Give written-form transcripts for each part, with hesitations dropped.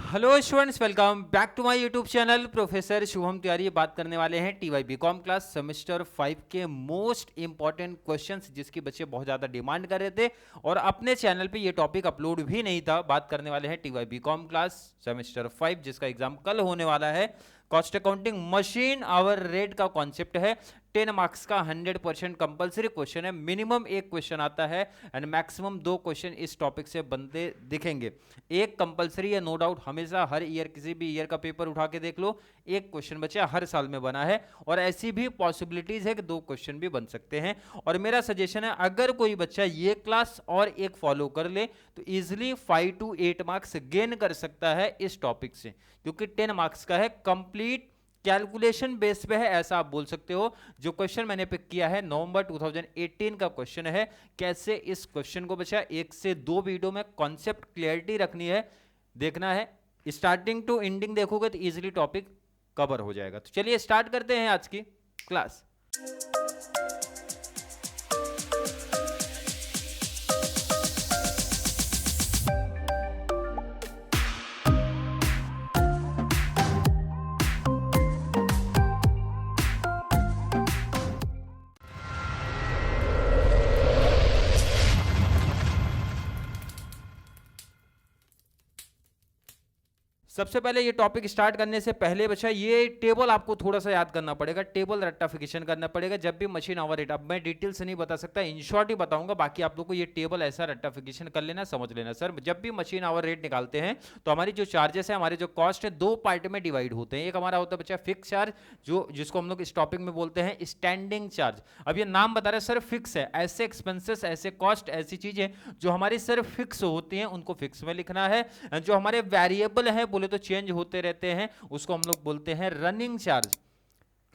Hello students, welcome back to my YouTube channel. Professor Shubham Tiwari बात करने वाले हैं टीवाई बीकॉम क्लास सेमेस्टर 5 के मोस्ट इंपॉर्टेंट क्वेश्चंस जिसकी बच्चे बहुत ज़्यादा डिमांड कर रहे थे और अपने चैनल पे ये टॉपिक अपलोड भी नहीं था। बात करने वाले हैं टीवाई बीकॉम क्लास सेमेस्टर 5 जिसका एग्जाम कल होने वाला है। Cost accounting machine hour rate का कॉन्सेप्ट है। 10 मार्क्स का 100% कंपलसरी क्वेश्चन है। मिनिमम एक क्वेश्चन आता है एंड मैक्सिमम 2 क्वेश्चन इस टॉपिक से बनते दिखेंगे। एक कंपलसरी है, नो डाउट। हमेशा हर ईयर किसी भी ईयर का पेपर उठा के देख लो, एक क्वेश्चन बच्चा हर साल में बना है और ऐसी भी पॉसिबिलिटीज है कि 2 क्वेश्चन भी बन सकते हैं। और मेरा सजेशन है, अगर कोई बच्चा ये क्लास और एक फॉलो कर ले तो इजिली 5 to 8 मार्क्स गेन कर सकता है इस टॉपिक से, क्योंकि 10 मार्क्स का है, कंप्लीट कैलकुलेशन बेस पे है, ऐसा आप बोल सकते हो। जो क्वेश्चन मैंने पिक किया है नवंबर 2018 का क्वेश्चन है। कैसे इस क्वेश्चन को बचा 1 से 2 वीडियो में कॉन्सेप्ट क्लियरिटी रखनी है, देखना है। स्टार्टिंग टू एंडिंग देखोगे तो इजीली टॉपिक कवर हो जाएगा। तो चलिए स्टार्ट करते हैं आज की क्लास। सबसे पहले ये टॉपिक स्टार्ट करने से पहले बच्चा ये टेबल आपको थोड़ा सा याद करना पड़ेगा, टेबल रेक्टिफिकेशन करना पड़ेगा जब भी मशीन आवर रेट। अब मैं डिटेल से नहीं बता सकता, इन शॉर्ट ही बताऊंगा, बाकी आप लोग को ये टेबल ऐसा रेक्टिफिकेशन कर लेना, समझ लेना। सर जब भी मशीन आवर रेट निकालते हैं तो हमारी जो चार्जेस है, हमारे जो कॉस्ट है, 2 पार्ट में डिवाइड होते हैं। एक हमारा होता है बच्चा फिक्स चार्ज, जिसको हम लोग इस टॉपिक में बोलते हैं स्टैंडिंग चार्ज। अब ये नाम बता रहा है सर फिक्स है, ऐसे एक्सपेंसेस, ऐसे कॉस्ट, ऐसी चीजें जो हमारी सर फिक्स होती हैं उनको फिक्स में लिखना है। जो हमारे वेरिएबल है बोले तो चेंज होते रहते हैं, उसको हम लोग बोलते हैं रनिंग चार्ज।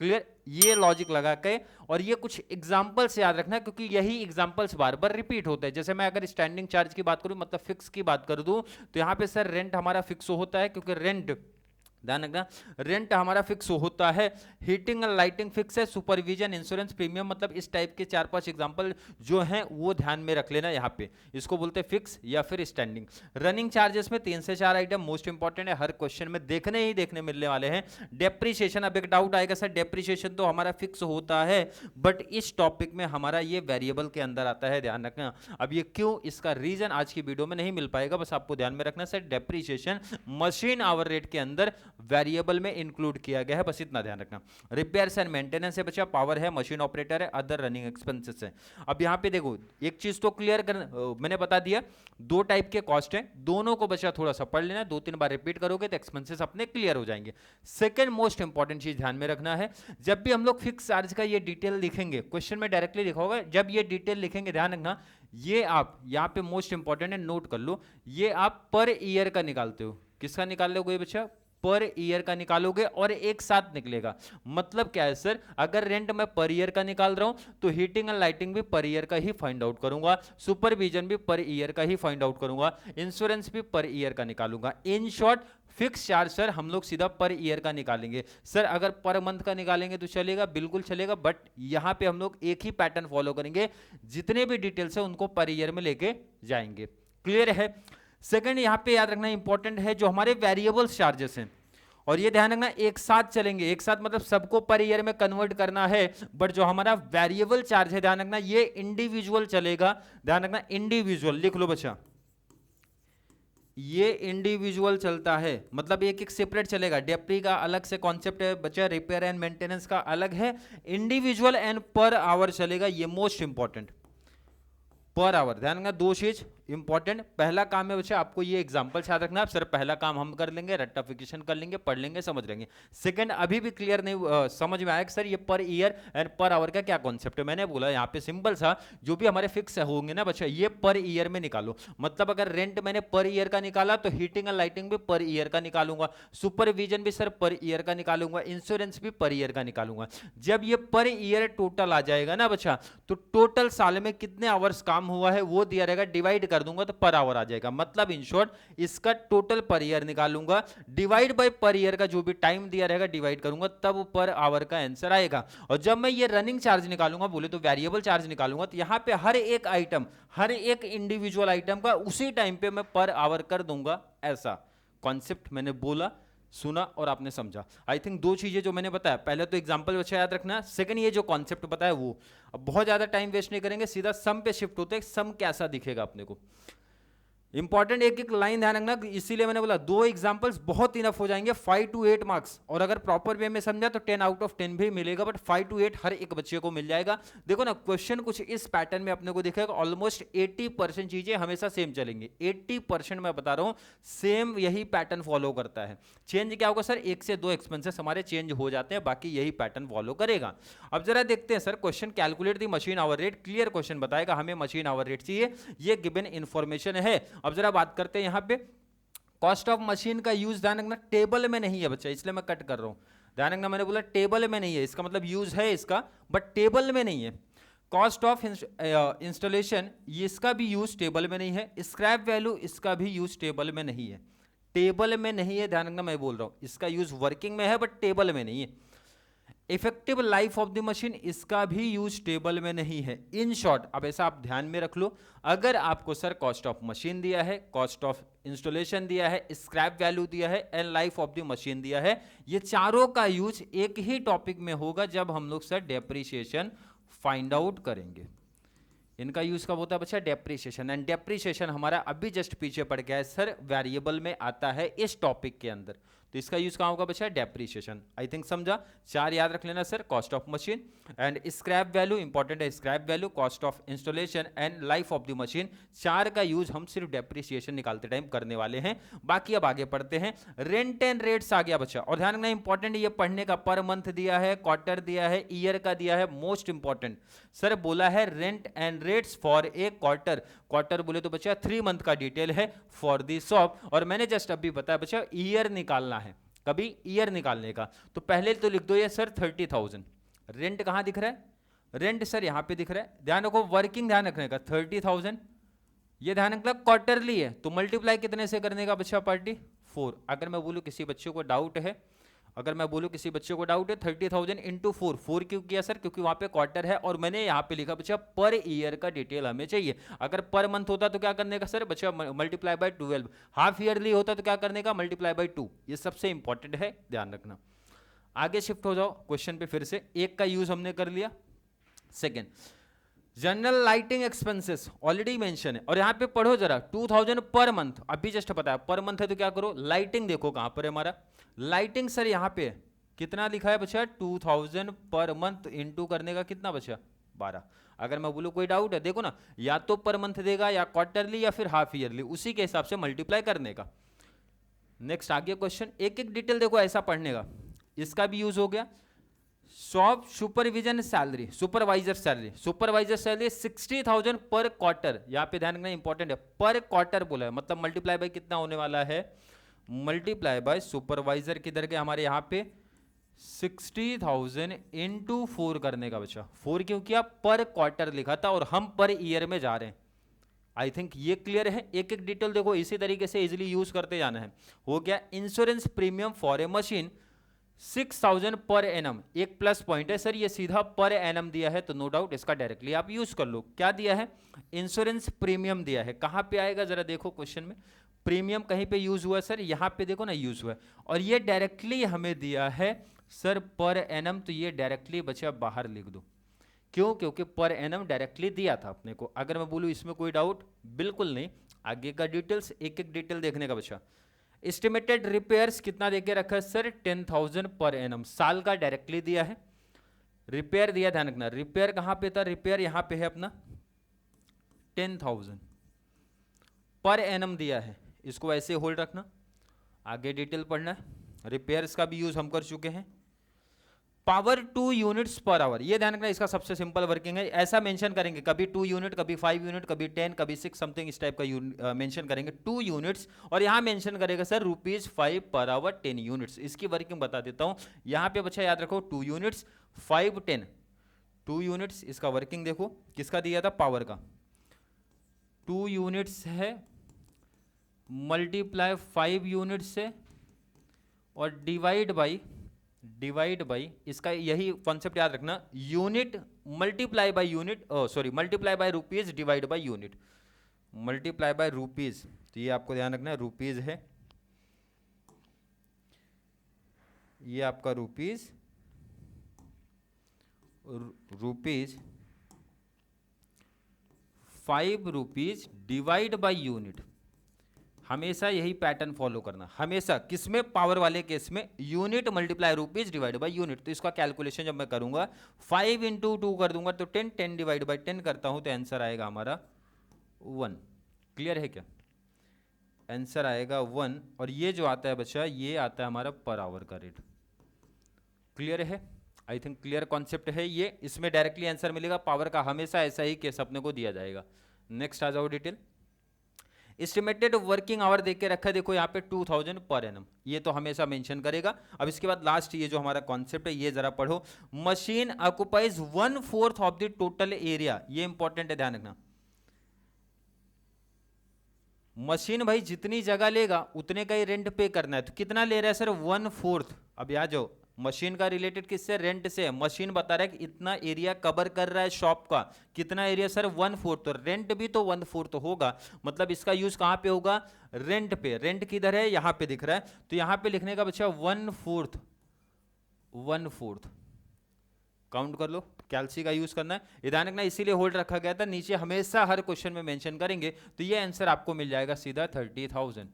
क्लियर? ये लॉजिक लगा के और ये कुछ एग्जांपल्स याद रखना, क्योंकि यही एग्जांपल्स बार बार रिपीट होते हैं। जैसे मैं अगर स्टैंडिंग चार्ज की बात करूं, मतलब फिक्स की बात कर दूं, तो यहां पे सर रेंट हमारा फिक्स होता है, क्योंकि रेंट, ध्यान रखना, रेंट हमारा फिक्स होता है। हीटिंग एंड लाइटिंग फिक्स है। सुपरविजन, इंश्योरेंस, प्रीमियम, मतलब इस टाइप के 4-5 एग्जांपल जो हैं वो ध्यान में रख लेना। यहाँ पे इसको बोलते हैं फिक्स या फिर स्टैंडिंग। रनिंग चार्जेस में 3 से 4 आइटम मोस्ट इंपॉर्टेंट है, हर क्वेश्चन में देखने मिलने वाले हैं। डेप्रीशिएशन, अब एक डाउट आएगा सर डेप्रीशिएशन तो हमारा फिक्स होता है, बट इस टॉपिक में हमारा ये वेरिएबल के अंदर आता है, ध्यान रखना। अब ये क्यों, इसका रीजन आज की वीडियो में नहीं मिल पाएगा, बस आपको ध्यान में रखना sir depreciation machine hour rate के अंदर वेरिएबल में इंक्लूड किया गया है, बस इतना ध्यान रखना। रिपेयर्स एंड मेंटेनेंस है बच्चा, पावर है, मशीन ऑपरेटर है, अदर रनिंग एक्सपेंसेस है। अब यहां पे देखो एक चीज तो क्लियर कर, मैंने बता दिया 2 टाइप के कॉस्ट हैं, दोनों को बच्चा थोड़ा सा पढ़ लेना, 2-3 बार रिपीट करोगे तो एक्सपेंसेस अपने क्लियर हो जाएंगे। सेकंड मोस्ट इंपॉर्टेंट चीज ध्यान में रखना है, जब भी हम लोग फिक्स चार्ज का ये डिटेल लिखेंगे, क्वेश्चन में डायरेक्टली लिखा होगा, जब ये डिटेल लिखेंगे ध्यान रखना, ये आप यहां पे मोस्ट इंपॉर्टेंट है, नोट कर लो, ये आप पर ईयर का निकालते हो। किसका निकाल लोगे बच्चा? पर ईयर का निकालोगे और एक साथ निकलेगा। मतलब क्या है सर, अगर रेंट मैं पर ईयर का निकाल रहा हूं तो हीटिंग एंड लाइटिंग भी पर ईयर का ही फाइंड आउट करूंगा, सुपरविजन भी पर ईयर का ही फाइंड आउट करूंगा, इंश्योरेंस भी पर ईयर का निकालूंगा। In short fix charge sir हम लोग सीधा पर ईयर का निकालेंगे। सर अगर पर मंथ का निकालेंगे तो चलेगा, बिल्कुल चलेगा, बट यहां पे हम लोग एक ही पैटर्न फॉलो करेंगे, जितने भी डिटेल्स है उनको पर ईयर में लेके जाएंगे। क्लियर है? सेकंड यहां पे याद रखना इंपॉर्टेंट है, जो हमारे वेरिएबल्स चार्जेस हैं, और ये ध्यान रखना एक साथ चलेंगे, एक साथ मतलब सबको पर ईयर में कन्वर्ट करना है, बट जो हमारा वेरिएबल चार्ज है ध्यान रखना ये इंडिविजुअल चलेगा। ध्यान रखना इंडिविजुअल, लिख लो बच्चा, ये इंडिविजुअल चलता है, मतलब एक एक सेपरेट चलेगा। डेप्री का अलग से कॉन्सेप्ट है बच्चा, रिपेयर एंड मेंटेनेंस का अलग है, इंडिविजुअल एंड पर आवर चलेगा। ये मोस्ट इंपॉर्टेंट, पर आवर, ध्यान रखना 2 चीज इंपॉर्टेंट। पहला काम है बच्चा आपको ये एग्जांपल याद रखना, आप सर पहला काम हम कर लेंगे, रेक्टिफिकेशन कर लेंगे, पढ़ लेंगे, समझ लेंगे। सेकंड अभी भी क्लियर नहीं समझ में आया कि सर ये per year and per hour का क्या कॉन्सेप्ट है। मैंने बोला यहाँ पे सिंपल सा, जो भी हमारे फिक्स होंगे ना बच्चा ये पर ईयर में निकालो। मतलब अगर रेंट मैंने पर ईयर का निकाला तो हीटिंग एंड लाइटिंग भी पर ईयर का निकालूंगा, सुपरविजन भी सर पर ईयर का निकालूंगा, इंश्योरेंस भी पर ईयर का निकालूंगा। जब ये पर ईयर टोटल आ जाएगा ना बच्चा, तो टोटल साल में कितने आवर्स काम हुआ है वो दिया रहेगा, डिवाइड कर दूंगा तो पर आवर आ जाएगा। मतलब इन शॉर्ट इसका टोटल पर ईयर निकालूंगा, डिवाइड बाय पर ईयर का जो भी टाइम दिया रहेगा डिवाइड करूंगा, तब पर आवर का आंसर आएगा। और जब मैं ये रनिंग चार्ज निकालूंगा, बोले तो वेरिएबल चार्ज निकालूंगा, तो यहां पे हर एक आइटम, हर एक इंडिविजुअल आइटम का उसी टाइम पे मैं पर आवर कर दूंगा। ऐसा कॉन्सेप्ट मैंने बोला, सुना और आपने समझा। आई थिंक दो चीजें जो मैंने बताया, पहले तो एग्जांपल बच्चा याद रखना, सेकंड ये जो कॉन्सेप्ट बताया वो। अब बहुत ज्यादा टाइम वेस्ट नहीं करेंगे, सीधा सम पे शिफ्ट होते हैं। सम कैसा दिखेगा अपने को, इंपॉर्टेंट एक एक लाइन ध्यान रखना, इसीलिए मैंने बोला दो एग्जांपल्स बहुत इनफ हो जाएंगे, 5 to 8 मार्क्स। और अगर प्रॉपर वे में समझा तो 10 out of 10 भी मिलेगा, बट 5 to 8 हर एक बच्चे को मिल जाएगा। देखो ना क्वेश्चन कुछ इस पैटर्न में अपने को दिखेगा, ऑलमोस्ट 80% चीजें हमेशा सेम चलेंगी। 80% मैं बता रहा हूं सेम यही पैटर्न फॉलो करता है। चेंज क्या होगा सर, 1 से 2 एक्सपेंसेस हमारे चेंज हो जाते हैं, बाकी यही पैटर्न फॉलो करेगा। अब जरा देखते हैं sir question, calculate the machine hour rate, clear question बताएगा हमें मशीन आवर रेट चाहिए, ये गिवन इंफॉर्मेशन है। अब जरा बात करते हैं यहां पे कॉस्ट ऑफ मशीन का यूज, ध्यान रखना टेबल में नहीं है बच्चा, इसलिए मैं कट कर रहा हूं। ध्यान रखना मैंने बोला टेबल में नहीं है, इसका मतलब यूज है इसका, बट टेबल में नहीं है। कॉस्ट ऑफ इंस्टॉलेशन, इसका भी यूज टेबल में नहीं है। स्क्रैप वैल्यू, इसका भी यूज टेबल में नहीं है। टेबल में नहीं है, ध्यान रखना मैं बोल रहा हूं, इसका यूज वर्किंग में है बट टेबल में नहीं है। Effective life of the machine, इसका भी यूज टेबल में नहीं है। इन शॉर्ट, अब ऐसा आप ध्यान में रख लो, अगर आपको सर कॉस्ट ऑफ मशीन दिया है, कॉस्ट ऑफ इंस्टॉलेशन दिया है, स्क्रैप वैल्यू दिया है and life of the machine दिया है, ये चारों का यूज एक ही टॉपिक में होगा जब हम लोग सर डेप्रीशिएशन फाइंड आउट करेंगे। इनका यूज कब होता है बच्चा, डेप्रीशिएशन। एंड डेप्रीशिएशन हमारा अभी जस्ट पीछे पड़ गया है सर, वेरिएबल में आता है इस टॉपिक के अंदर, तो इसका यूज कहां होगा बच्चा, डेप्रीशिएशन। आई थिंक समझा। चार याद रख लेना sir, cost of machine and scrap value, important है scrap value, cost of installation and life of the machine. चार का यूज हम सिर्फ डेप्रीशिएशन निकालते टाइम करने वाले हैं। बाकी अब आगे पढ़ते हैं, रेंट एंड रेट्स आ गया बच्चा। और ध्यान रखना इंपॉर्टेंट, ये पढ़ने का पर मंथ दिया है, क्वार्टर दिया है, ईयर का दिया है, मोस्ट इंपॉर्टेंट सर बोला है rent and rates for a quarter. Quarter बोले तो बच्चा 3 मंथ का डिटेल है फॉर दी शॉप। और मैंने जस्ट अभी बताया बच्चा ईयर निकालना है, कभी ईयर निकालने का, तो पहले तो लिख दो ये सर 30,000। रेंट कहां दिख रहा है, रेंट सर यहां पे दिख रहा है, ध्यान रखो वर्किंग ध्यान रखने का 30,000, ये ध्यान रखना क्वार्टरली है, तो मल्टीप्लाई कितने से करने का बच्चा पार्टी 4। अगर मैं बोलूं किसी बच्चे को डाउट है, अगर मैं बोलूं किसी बच्चे को डाउट है 30,000 इंटू 4, 4 क्यों किया सर, क्योंकि वहां पे क्वार्टर है और मैंने यहाँ पे लिखा बच्चा पर ईयर का डिटेल हमें चाहिए। अगर पर मंथ होता तो क्या करने का सर बच्चा, मल्टीप्लाई बाय 12। हाफ ईयरली होता तो क्या करने का, मल्टीप्लाई बाय 2। ये सबसे इंपॉर्टेंट है, ध्यान रखना। आगे शिफ्ट हो जाओ क्वेश्चन पे फिर से, एक का यूज हमने कर लिया। Second, general lighting expenses already mention है, और यहां पे पढ़ो जरा 2000 पर मंथ, अभी जस्ट पता है पर मंथ है तो क्या करो, लाइटिंग देखो कहां पर है हमारा, लाइटिंग सर यहां पे कितना लिखा है बच्चा 2000 पर मंथ इंटू करने का कितना बचा 12। अगर मैं बोलूं कोई डाउट है, देखो ना या तो पर मंथ देगा या क्वार्टरली या फिर हाफ ईयरली, उसी के हिसाब से मल्टीप्लाई करने का। नेक्स्ट आगे क्वेश्चन, एक एक डिटेल देखो ऐसा पढ़ने का, इसका भी यूज हो गया। Shop supervision salary, supervisor salary, supervisor salary 60,000 पर क्वार्टर, यहां पे ध्यान रखना इंपॉर्टेंट है, पर क्वार्टर बोला है, मतलब मल्टीप्लाई बाय कितना होने वाला है, मल्टीप्लाई बाय सुपरवाइजर किधर के हमारे यहां पे 60,000 इंटू 4 करने का बच्चा। 4 क्यों किया, पर क्वार्टर लिखा था और हम पर ईयर में जा रहे हैं। आई थिंक ये क्लियर है। एक एक डिटेल देखो इसी तरीके से इजिली यूज करते जाना है। हो गया insurance premium for a machine 6,000 per annum, एक प्लस पॉइंट है सर, ये सीधा पर एनम दिया है तो नो डाउट इसका डायरेक्टली आप यूज कर लो। क्या दिया है, इंश्योरेंस प्रीमियम दिया है, कहां पे आएगा जरा देखो क्वेश्चन में, प्रीमियम कहीं पे यूज हुआ है सर, यहां पे देखो ना यूज हुआ है, और ये डायरेक्टली हमें दिया है सर पर एनम, तो ये डायरेक्टली बचा बाहर लिख दो। क्यों, क्योंकि पर एनम डायरेक्टली दिया था अपने को। अगर मैं बोलूं इसमें कोई डाउट, बिल्कुल नहीं। आगे का डिटेल्स एक एक डिटेल देखने का बच्चा। एस्टिमेटेड रिपेयर्स कितना देके रखा है सर 10,000 पर एनम, साल का डायरेक्टली दिया है। रिपेयर दिया, ध्यान रखना रिपेयर कहां पे था, रिपेयर यहां पे है अपना 10,000 पर एनम दिया है, इसको ऐसे होल्ड रखना। आगे डिटेल पढ़ना है, रिपेयर्स का भी यूज हम कर चुके हैं। पावर 2 यूनिट्स पर आवर, ये ध्यान रखना इसका सबसे सिंपल वर्किंग है, ऐसा मेंशन करेंगे कभी 2 यूनिट, कभी 5 यूनिट, कभी 10, कभी 6 समथिंग इस टाइप का मेंशन करेंगे 2 यूनिट्स, और यहां मेंशन करेगा सर ₹5 पर आवर 10 यूनिट्स। इसकी वर्किंग बता देता हूं, यहां पे बच्चा याद रखो 2 यूनिट्स 5 10, 2 यूनिट्स, इसका वर्किंग देखो किसका दिया था, पावर का। 2 यूनिट्स है मल्टीप्लाई 5 यूनिट से और डिवाइड बाई इसका यही कॉन्सेप्ट याद रखना, unit multiply by unit, sorry multiply by rupees divide by unit, multiply by rupees, तो ये आपको ध्यान रखना है रुपीज है ये आपका rupees 5 rupees divide by unit. हमेशा यही पैटर्न फॉलो करना, हमेशा किसमें, पावर वाले केस में unit multiply rupees divide by unit. तो इसका कैलकुलेशन जब मैं करूंगा 5 इंटू 2 कर दूंगा तो 10, 10 डिवाइड बाई 10 करता हूं तो आंसर आएगा हमारा 1। क्लियर है क्या? आंसर आएगा 1। और ये जो आता है बच्चा, ये आता है हमारा पर आवर का रेट। क्लियर है? आई थिंक क्लियर कॉन्सेप्ट है ये। इसमें डायरेक्टली आंसर मिलेगा पावर का, हमेशा ऐसा ही केस अपने को दिया जाएगा। नेक्स्ट आ जाओ डिटेल। एस्टिमेटेड वर्किंग आवर देख के रखा है, देखो यहाँ पे 2000 पर एनम, ये तो हमेशा मेंशन करेगा। अब इसके बाद लास्ट ये जो हमारा कॉन्सेप्ट है ये जरा पढ़ो। Machine occupies 1/4 of the total area, ये इंपॉर्टेंट है, ध्यान रखना। मशीन भाई जितनी जगह लेगा उतने का ही रेंट पे करना है, तो कितना ले रहा है सर? 1/4। अब आ जाओ, मशीन का रिलेटेड किससे? रेंट से। मशीन बता रहा है कि इतना एरिया कवर कर रहा है शॉप का, कितना एरिया सर? 1/4। तो रेंट भी तो 1/4 होगा, मतलब इसका यूज कहां पे होगा? रेंट पे। रेंट किधर है? यहां पे दिख रहा है, तो यहां पे लिखने का बच्चा 1/4, 1/4 काउंट कर लो। कैल्सी का यूज करना है, ध्यान रखना, इसीलिए होल्ड रखा गया था। नीचे हमेशा हर क्वेश्चन में मेंशन करेंगे, तो ये आंसर आपको मिल जाएगा सीधा 30,000।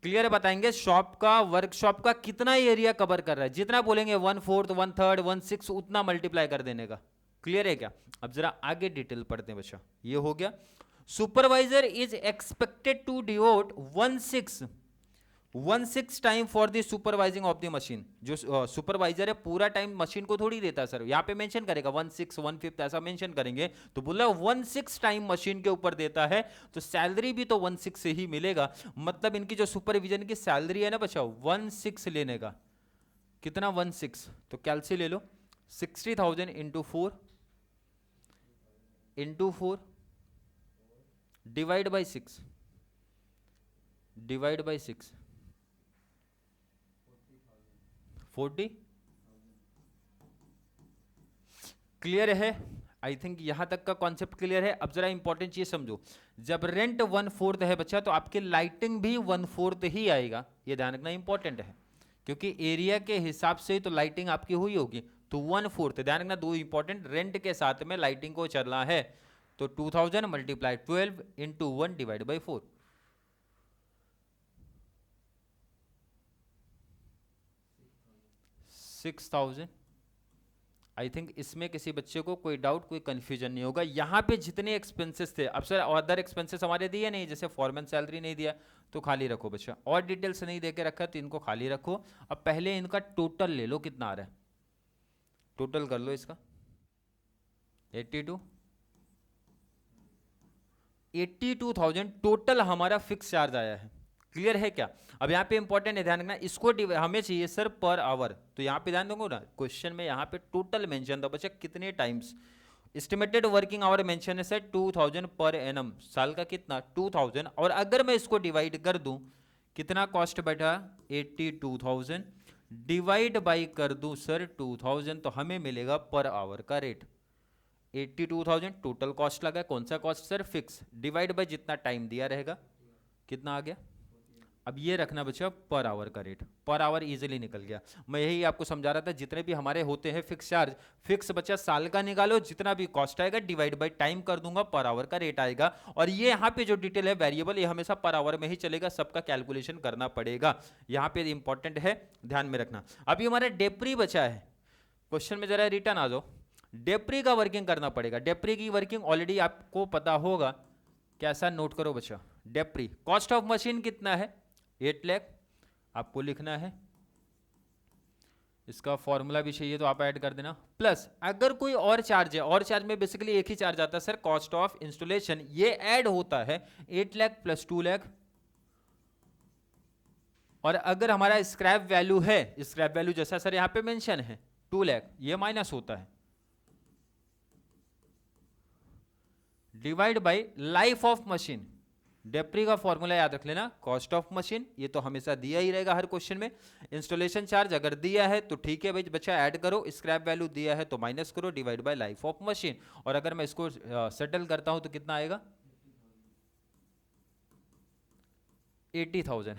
क्लियर बताएंगे शॉप का, वर्कशॉप का कितना एरिया कवर कर रहा है, जितना बोलेंगे 1/4, 1/3, 1/6 उतना मल्टीप्लाई कर देने का। क्लियर है क्या? अब जरा आगे डिटेल पढ़ते हैं बच्चा। ये हो गया। Supervisor is expected to devote 1/6 time for the supervising of the machine. जो सुपरवाइजर है पूरा टाइम मशीन को थोड़ी देता सर, यहाँ पे मेंशन करेगा 1/6, 1/5 ऐसा मेंशन करेंगे, तो बोला 1/6 टाइम मशीन के ऊपर देता है, तो सैलरी भी तो 1/6 से ही मिलेगा। मतलब इनकी जो सुपरविजन की सैलरी है ना बच्चा, 1/6 लेने का। कितना? 1/6। तो कैलसी ले लो, 60,000 इंटू 4 डिवाइड बाई 6 40। क्लियर है? आई थिंक यहां तक का कॉन्सेप्ट क्लियर है। अब जरा इंपॉर्टेंट चीज समझो, जब रेंट 1/4 है बच्चा, तो आपकी लाइटिंग भी 1/4 ही आएगा, ये ध्यान रखना इंपॉर्टेंट है, क्योंकि एरिया के हिसाब से तो लाइटिंग आपकी हुई होगी, तो 1/4 ध्यान रखना। दो इंपॉर्टेंट, रेंट के साथ में लाइटिंग को चलना है, तो 2000 multiply 12 into 1 divide by 4। 6,000। I think इसमें किसी बच्चे को कोई डाउट, कोई कंफ्यूजन नहीं होगा। यहाँ पे जितने एक्सपेंसेस थे, अब सर अदर एक्सपेंसेस हमारे दिए नहीं, जैसे फॉरमैन सैलरी नहीं दिया तो खाली रखो बच्चा, और डिटेल्स नहीं देके रखा तो इनको खाली रखो। अब पहले इनका टोटल ले लो, कितना आ रहा है, टोटल कर लो इसका। 82,000 टोटल हमारा फिक्स चार्ज आया है। क्लियर है क्या? अब यहाँ पे इंपॉर्टेंट है, ध्यान रखना, इसको हमें चाहिए सर पर आवर, तो यहाँ पे ध्यान दोगे ना, क्वेश्चन में यहाँ पे टोटल मेंशन था बच्चा कितने times. Estimated working hour mention है सर 2000 पर एनम, साल का कितना? 2000। और अगर मैं इसको डिवाइड कर दूं, कितना कॉस्ट बैठा? 82,000 डिवाइड बाई कर दूं सर 2000, तो हमें मिलेगा पर आवर का रेट। 82,000 टोटल कॉस्ट लगा, कौन सा cost sir? Fix, divide by जितना टाइम दिया रहेगा, कितना आ गया? अब ये रखना बच्चा पर आवर का रेट, पर आवर इजीली निकल गया। मैं यही आपको समझा रहा था, जितने भी हमारे होते हैं फिक्स चार्ज, फिक्स बच्चा साल का निकालो, जितना भी कॉस्ट आएगा डिवाइड बाय टाइम कर दूंगा, पर आवर का रेट आएगा। और ये यहाँ पे जो डिटेल है वेरिएबल, ये हमेशा पर आवर में ही चलेगा, सबका कैलकुलेशन करना पड़ेगा, यहाँ पे इंपॉर्टेंट है, ध्यान में रखना। अभी हमारा डेप्री बचा है, क्वेश्चन में जरा रिटर्न आ जाओ। डेप्री का वर्किंग करना पड़ेगा, डेप्री की वर्किंग ऑलरेडी आपको पता होगा, कैसा? नोट करो बच्चा, डेप्री कॉस्ट ऑफ मशीन कितना है? 8 लाख आपको लिखना है, इसका फॉर्मूला भी चाहिए तो आप ऐड कर देना, प्लस अगर कोई और चार्ज है, और चार्ज में बेसिकली एक ही चार्ज आता है सर, कॉस्ट ऑफ इंस्टॉलेशन, ये ऐड होता है 8 लाख प्लस 2 लाख। और अगर हमारा स्क्रैप वैल्यू है, स्क्रैप वैल्यू जैसा सर यहां पे मेंशन है 2 लाख, ये माइनस होता है, divide by life of machine. डेप्री का फॉर्मूला याद रख लेना, कॉस्ट ऑफ मशीन, ये तो हमेशा दिया ही रहेगा हर क्वेश्चन में। इंस्टॉलेशन चार्ज अगर दिया है तो ठीक है भाई बच्चा ऐड करो, स्क्रैप वैल्यू दिया है तो माइनस करो, divide by life of machine. और अगर मैं इसको सेटल करता हूं तो कितना आएगा? 80,000।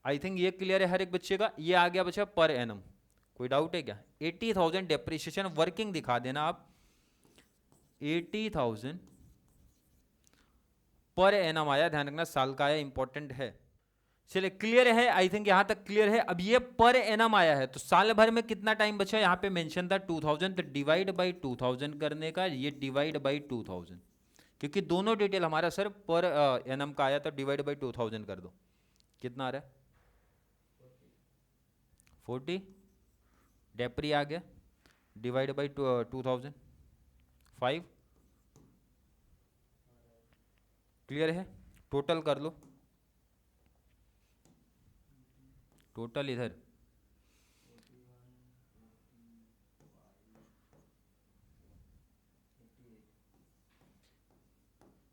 आई थिंक ये क्लियर है हर एक बच्चे का। ये आ गया बच्चा पर एनम, कोई डाउट है क्या? 80,000 डेप्रिसिएशन वर्किंग दिखा देना आप, 80,000 पर एनम आया, ध्यान रखना साल का आया, इंपॉर्टेंट है। चलिए क्लियर है, आई थिंक यहां तक क्लियर है। अब ये पर एनम आया है तो साल भर में कितना टाइम बचा, यहां पे मेंशन था 2000, तो डिवाइड बाई 2000 करने का, ये डिवाइड बाई 2000, क्योंकि दोनों डिटेल हमारा सर पर एनम का आया, तो डिवाइड बाई 2000 कर दो, कितना आ रहा है 40, डेप्री आ गया, डिवाइड बाई 2000 5, क्लियर है। टोटल कर लो, टोटल इधर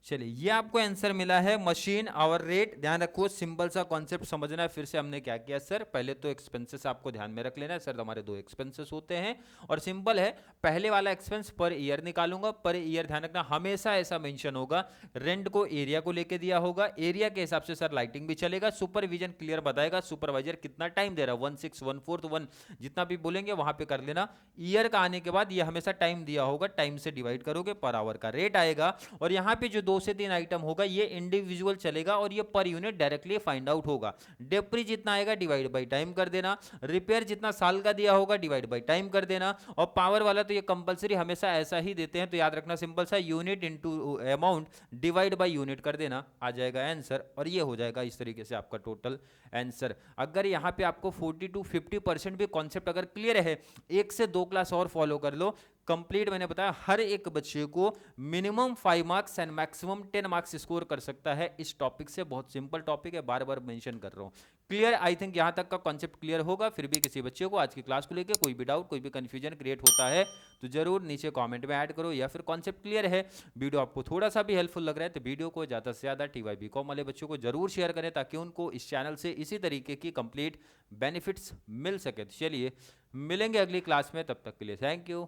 चलिए ये आपको आंसर मिला है मशीन आवर रेट। ध्यान रखो, सिंपल सा कॉन्सेप्ट समझना है। फिर से हमने क्या किया सर, पहले तो एक्सपेंसेस आपको ध्यान में रख लेना है। सर हमारे 2 एक्सपेंसेस होते हैं और सिंपल है, पहले वाला एक्सपेंस पर ईयर निकालूंगा। पर ईयर ध्यान रखना हमेशा ऐसा मेंशन होगा, रेंट को एरिया को लेके दिया होगा, एरिया के हिसाब से सर लाइटिंग भी चलेगा। सुपरविजन क्लियर बताएगा सुपरवाइजर कितना टाइम दे रहा है, 1 6 1 4 1 जितना भी बोलेंगे वहां पे कर लेना। ईयर का आने के बाद ये हमेशा टाइम दिया होगा, टाइम से डिवाइड करोगे, पर आवर का रेट आएगा। और यहाँ पे जो 2 से 3 आइटम होगा ये इंडिविजुअल चलेगा और ये per unit directly find out होगा। डेप्री जितना आएगा डिवाइड बाई टाइम कर देना, रिपेयर जितना साल का दिया होगा डिवाइड बाई टाइम कर देना, और पावर वाला तो ये कंपलसरी हमेशा ऐसा ही देते हैं, तो याद रखना सिंपल सा unit into amount divide by unit कर देना, आ जाएगा आंसर। और ये हो जाएगा इस तरीके से आपका टोटल आंसर। अगर यहाँ पे आपको 40 to 50% भी कॉन्सेप्ट अगर क्लियर है, 1 से 2 क्लास और फॉलो कर लो कंप्लीट। मैंने बताया हर एक बच्चे को minimum 5 marks and maximum 10 marks score कर सकता है इस टॉपिक से। बहुत सिंपल टॉपिक है, बार बार मेंशन कर रहा हूं। क्लियर, आई थिंक यहां तक का कॉन्सेप्ट क्लियर होगा। फिर भी किसी बच्चे को आज की क्लास को लेकर कोई भी डाउट, कोई भी कंफ्यूजन क्रिएट होता है तो जरूर नीचे कमेंट में ऐड करो, या फिर कॉन्सेप्ट क्लियर है, वीडियो आपको थोड़ा सा भी हेल्पफुल लग रहा है तो वीडियो को ज़्यादा से ज़्यादा TYBCom वाले बच्चों को जरूर शेयर करें, ताकि उनको इस चैनल से इसी तरीके की कंप्लीट बेनिफिट्स मिल सके। चलिए मिलेंगे अगली क्लास में, तब तक के लिए थैंक यू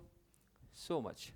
so much।